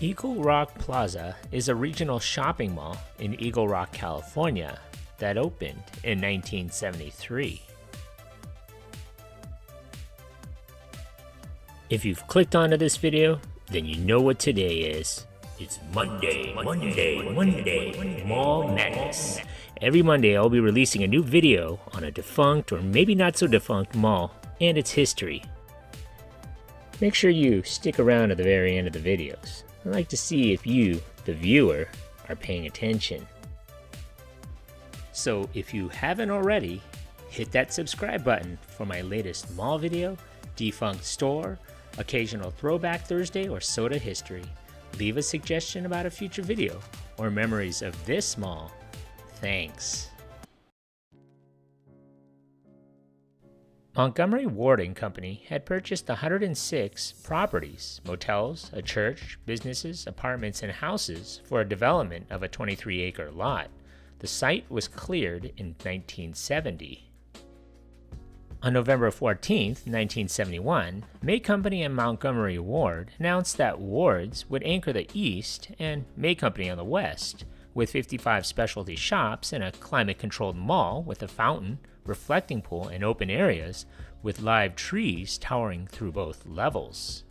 Eagle Rock Plaza is a regional shopping mall in Eagle Rock, California that opened in 1973. If you've clicked onto this video, then you know what today is. It's Monday, Mall Madness. Every Monday I'll be releasing a new video on a defunct or maybe not so defunct mall and its history. Make sure you stick around to the very end of the videos. I'd like to see if you, the viewer, are paying attention. So if you haven't already, hit that subscribe button for my latest mall video, defunct store, occasional throwback Thursday, or soda history. Leave a suggestion about a future video or memories of this mall. Thanks. Montgomery Ward & Company had purchased 106 properties, motels, a church, businesses, apartments, and houses for a development of a 23-acre lot. The site was cleared in 1970. On November 14, 1971, May Company and Montgomery Ward announced that Ward's would anchor the east and May Company on the west, with 55 specialty shops and a climate-controlled mall with a fountain, reflecting pool, and open areas with live trees towering through both levels.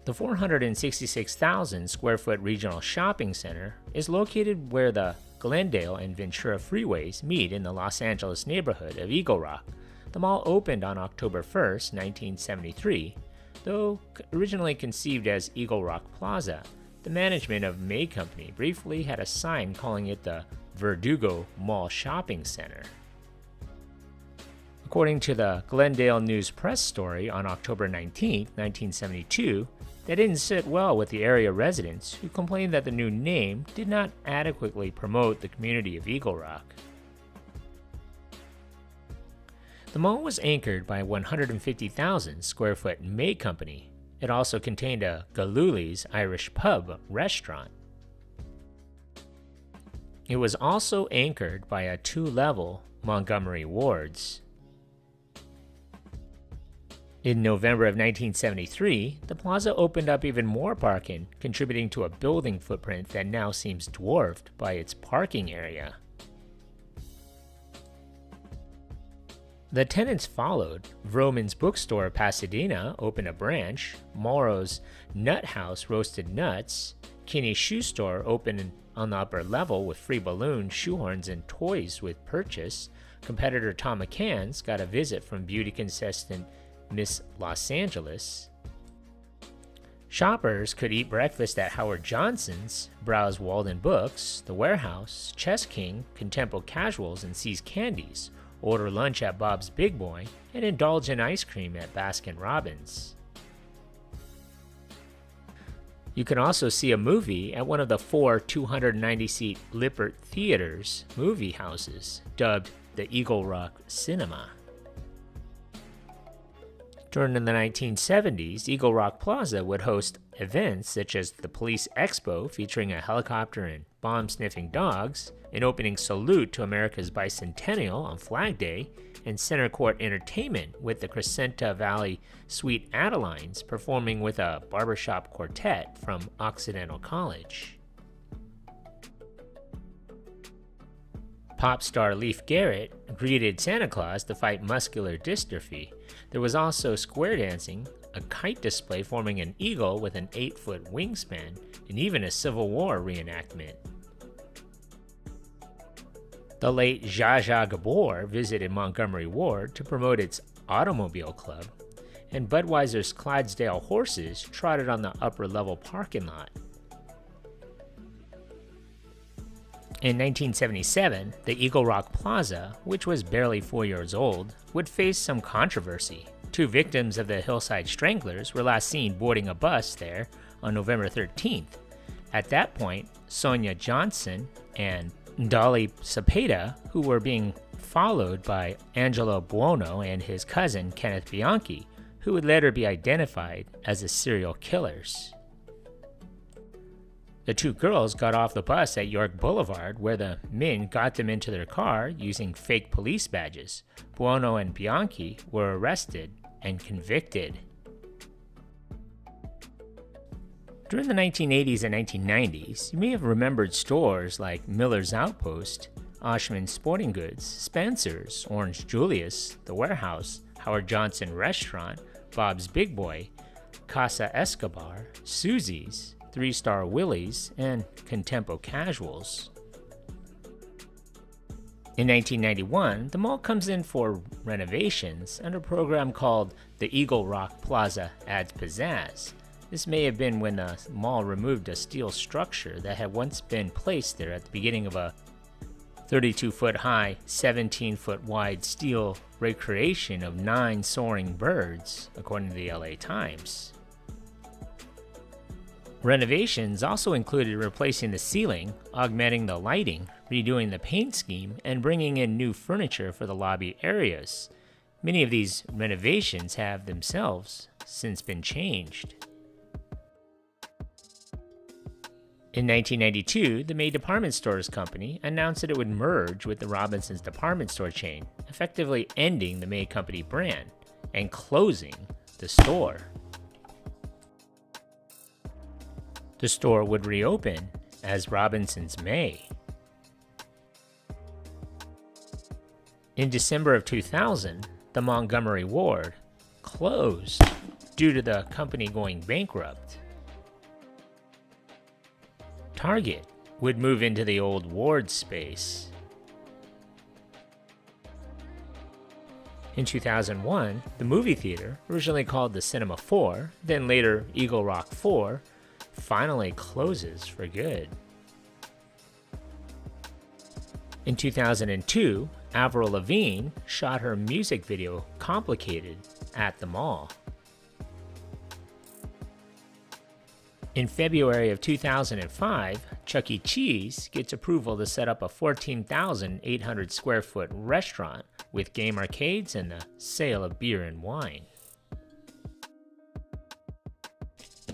The 466,000 square foot regional shopping center is located where the Glendale and Ventura freeways meet in the Los Angeles neighborhood of Eagle Rock. The mall opened on October 1, 1973, though originally conceived as Eagle Rock Plaza. The management of May Company briefly had a sign calling it the Verdugo Mall Shopping Center. According to the Glendale News Press story on October 19, 1972, that didn't sit well with the area residents who complained that the new name did not adequately promote the community of Eagle Rock. The mall was anchored by a 150,000 square foot May Company. It also contained a Galooly's Irish Pub restaurant. It was also anchored by a two-level Montgomery Ward's. In November of 1973, the plaza opened up even more parking, contributing to a building footprint that now seems dwarfed by its parking area. The tenants followed. Vroman's Bookstore Pasadena opened a branch, Morrow's Nut House roasted nuts, Kinney's Shoe Store opened on the upper level with free balloons, shoehorns, and toys with purchase. Competitor Tom McCann's got a visit from beauty contestant Miss Los Angeles. Shoppers could eat breakfast at Howard Johnson's, browse Walden Books, The Warehouse, Chess King, Contempo Casuals, and See's Candies, order lunch at Bob's Big Boy, and indulge in ice cream at Baskin Robbins. You can also see a movie at one of the 4 290-seat Lippert Theaters movie houses, dubbed the Eagle Rock Cinema. During the 1970s, Eagle Rock Plaza would host events such as the Police Expo featuring a helicopter and bomb-sniffing dogs, an opening salute to America's bicentennial on Flag Day, and Center Court Entertainment with the Crescenta Valley Sweet Adelines performing with a barbershop quartet from Occidental College. Pop star Leif Garrett greeted Santa Claus to fight muscular dystrophy. There was also square dancing, a kite display forming an eagle with an 8-foot wingspan, and even a Civil War reenactment. The late Zsa Zsa Gabor visited Montgomery Ward to promote its automobile club, and Budweiser's Clydesdale horses trotted on the upper-level parking lot. In 1977, the Eagle Rock Plaza, which was barely 4 years old, would face some controversy. 2 victims of the Hillside Stranglers were last seen boarding a bus there on November 13th. At that point, Sonia Johnson and Dolly Cepeda, who were being followed by Angelo Buono and his cousin Kenneth Bianchi, who would later be identified as the serial killers. The 2 girls got off the bus at York Boulevard, where the men got them into their car using fake police badges. Buono and Bianchi were arrested and convicted. During the 1980s and 1990s, you may have remembered stores like Miller's Outpost, Oshman Sporting Goods, Spencer's, Orange Julius, The Warehouse, Howard Johnson Restaurant, Bob's Big Boy, Casa Escobar, Susie's, Three Star Willie's, and Contempo Casuals. In 1991, the mall comes in for renovations under a program called the Eagle Rock Plaza Adds Pizzazz. This may have been when the mall removed a steel structure that had once been placed there at the beginning of a 32-foot high, 17-foot wide steel recreation of 9 soaring birds, according to the LA Times. Renovations also included replacing the ceiling, augmenting the lighting, redoing the paint scheme, and bringing in new furniture for the lobby areas. Many of these renovations have themselves since been changed. In 1992, the May Department Stores Company announced that it would merge with the Robinsons department store chain, effectively ending the May Company brand and closing the store. The store would reopen as Robinsons May. In December of 2000, the Montgomery Ward closed due to the company going bankrupt. Target would move into the old Ward space. In 2001, the movie theater, originally called the Cinema 4, then later Eagle Rock 4, finally closes for good. In 2002, Avril Lavigne shot her music video Complicated at the mall. In February of 2005, Chuck E. Cheese gets approval to set up a 14,800 square foot restaurant with game arcades and the sale of beer and wine.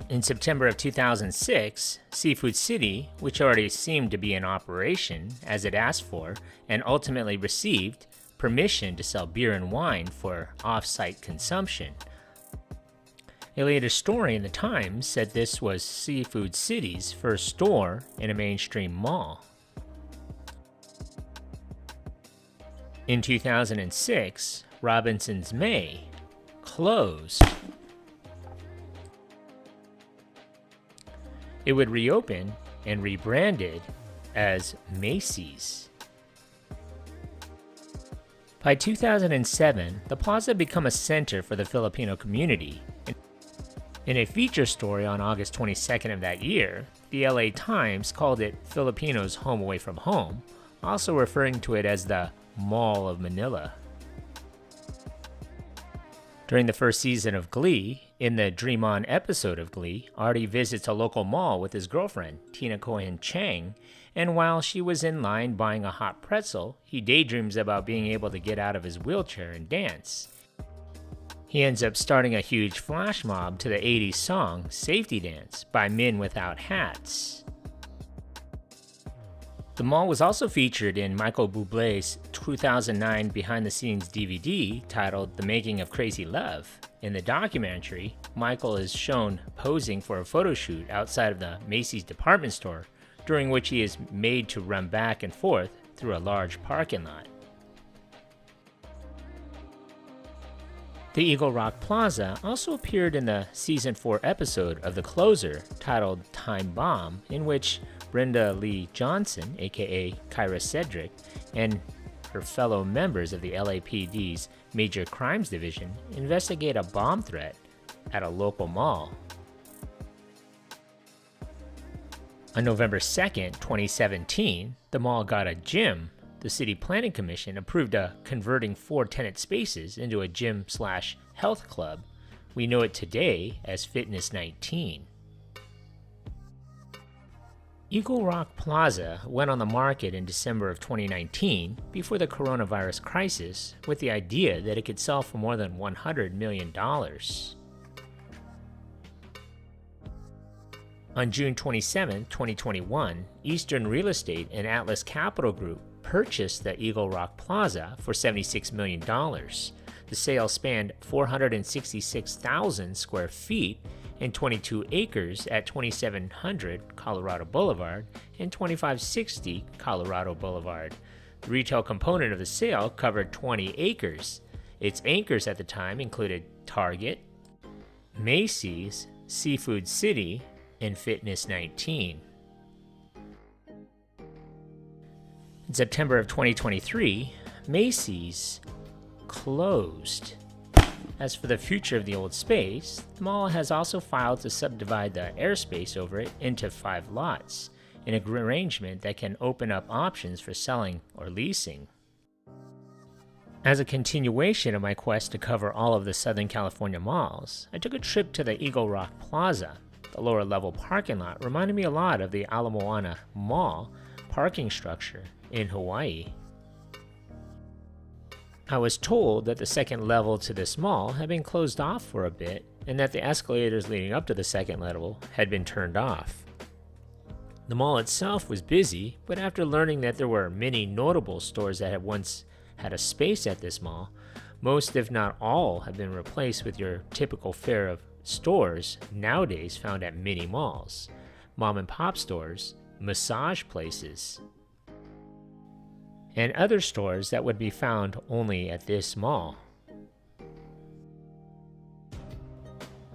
In September of 2006, Seafood City, which already seemed to be in operation as it asked for and ultimately received permission to sell beer and wine for off-site consumption. A later story in the Times said this was Seafood City's first store in a mainstream mall. In 2006, Robinsons May closed. It would reopen and rebranded as Macy's. By 2007, the plaza had become a center for the Filipino community. In a feature story on August 22nd of that year, the LA Times called it Filipinos' home away from home, also referring to it as the Mall of Manila. During the first season of Glee, in the Dream On episode of Glee, Artie visits a local mall with his girlfriend, Tina Cohen Chang, and while she was in line buying a hot pretzel, he daydreams about being able to get out of his wheelchair and dance. He ends up starting a huge flash mob to the 80s song Safety Dance by Men Without Hats. The mall was also featured in Michael Bublé's 2009 behind-the-scenes DVD titled The Making of Crazy Love. In the documentary, Michael is shown posing for a photo shoot outside of the Macy's department store, during which he is made to run back and forth through a large parking lot. The Eagle Rock Plaza also appeared in the Season 4 episode of The Closer titled Time Bomb, in which Brenda Lee Johnson, aka Kyra Cedric, and her fellow members of the LAPD's Major Crimes Division investigate a bomb threat at a local mall. On November 2nd, 2017, the mall got a gym. The City Planning Commission approved converting 4 tenant spaces into a gym/health club. We know it today as Fitness 19. Eagle Rock Plaza went on the market in December of 2019 before the coronavirus crisis with the idea that it could sell for more than $100 million. On June 27, 2021, Eastern Real Estate and Atlas Capital Group purchased the Eagle Rock Plaza for $76 million. The sale spanned 466,000 square feet and 22 acres at 2700 Colorado Boulevard and 2560 Colorado Boulevard. The retail component of the sale covered 20 acres. Its anchors at the time included Target, Macy's, Seafood City, and Fitness 19. In September of 2023, Macy's closed. As for the future of the old space, the mall has also filed to subdivide the airspace over it into 5 lots, in an arrangement that can open up options for selling or leasing. As a continuation of my quest to cover all of the Southern California malls, I took a trip to the Eagle Rock Plaza. The lower level parking lot reminded me a lot of the Ala Moana Mall parking structure in Hawaii. I was told that the second level to this mall had been closed off for a bit and that the escalators leading up to the second level had been turned off. The mall itself was busy, but after learning that there were many notable stores that had once had a space at this mall, most if not all have been replaced with your typical fare of stores nowadays found at mini malls, mom and pop stores, massage places, and other stores that would be found only at this mall.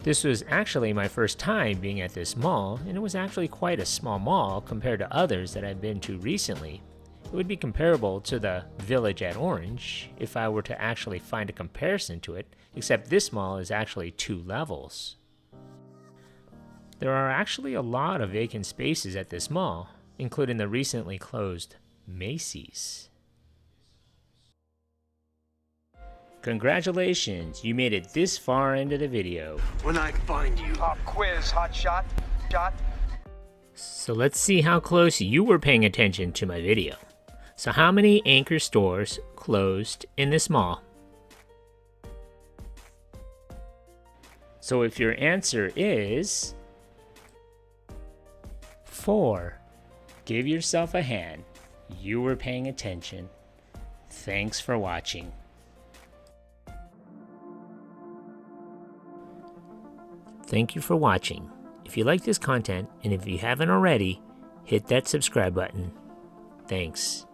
This was actually my first time being at this mall, and it was actually quite a small mall compared to others that I've been to recently. It would be comparable to the Village at Orange if I were to actually find a comparison to it, except this mall is actually 2 levels. There are actually a lot of vacant spaces at this mall, including the recently closed Macy's. Congratulations, you made it this far into the video. When I find you. Pop quiz, hot shot. So let's see how close you were paying attention to my video. So how many anchor stores closed in this mall? So if your answer is 4, give yourself a hand. You were paying attention. Thanks for watching. Thank you for watching. If you like this content, and if you haven't already, hit that subscribe button. Thanks.